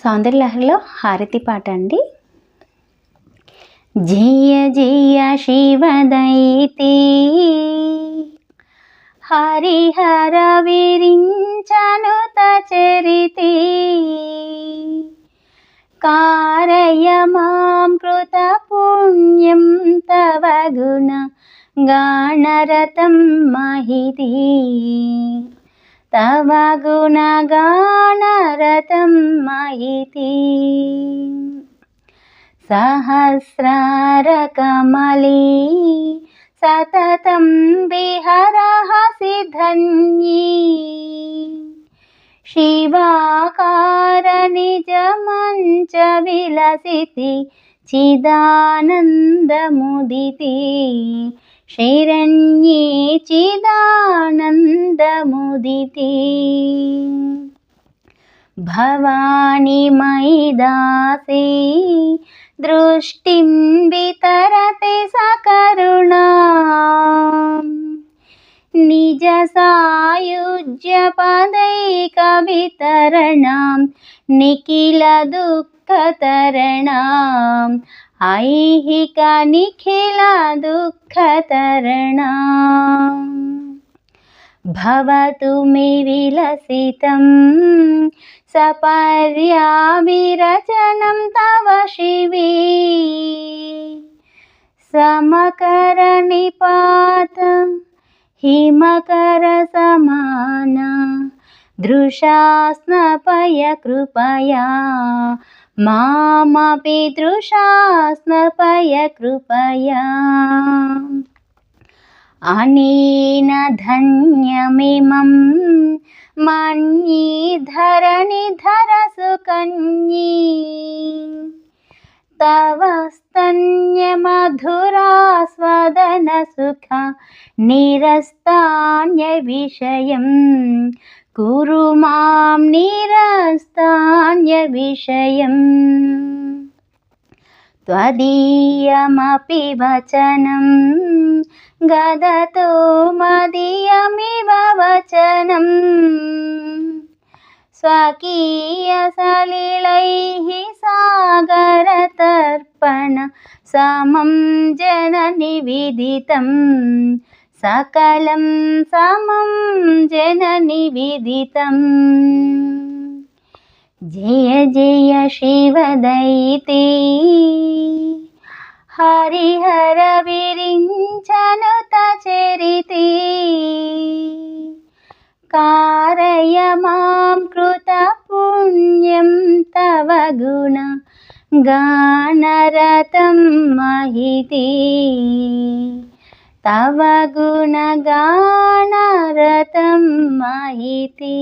సౌందర్యలహరిలో హారతి పాట అండి. జయ జయ శివదైతే హరిహర విరించనుత చరితే కారయ మాం కృత పుణ్యం తవ గుణ గానరతం మహితి తవ గుణగానరతం మహితి సహస్రారకమలీ సతతం విహరహసి ధన్యీ శివాకార నిజమంచ విలసితి చిదానందముదితి శరణ్యే చిదానందముదితి భవాని మయి దాసి దృష్టిం వితరతి సకరుణా నిజ సాయుజ్య పదైక వితరణాం నిఖిల దుఃఖతరణాం ఐహిక నిఖిల దుఃఖతరణాం భవతు మే విలసితం సపర్యావిరచనం తవ శివే సమకర నిపాత హిమకర సమాన దృశాస్నపయ కృపయా మామపి దృశాస్నపయ కృపయా అనేన ధన్యమిమం మన్యే ధరణిధర సుకన్యే తవ స్తన్యమధురాస్వదన సుఖ నిరస్తాన్య విషయం కురు మాం నిరస్తాన్య విషయం త్వదీయమపి వచనం గదతో మదీయమివ వచనం స్వకీయ సలిలైః సాగరతర్పణ సమం జనని విదితం సకలం సమం జనని విదితం జయ జయ శివదైతే హరిహర విరించనుత చరితే కారయ మాం కృత పుణ్యం తవ గుణ గానరతం మహితి తవ గుణ గానరతం మహితి.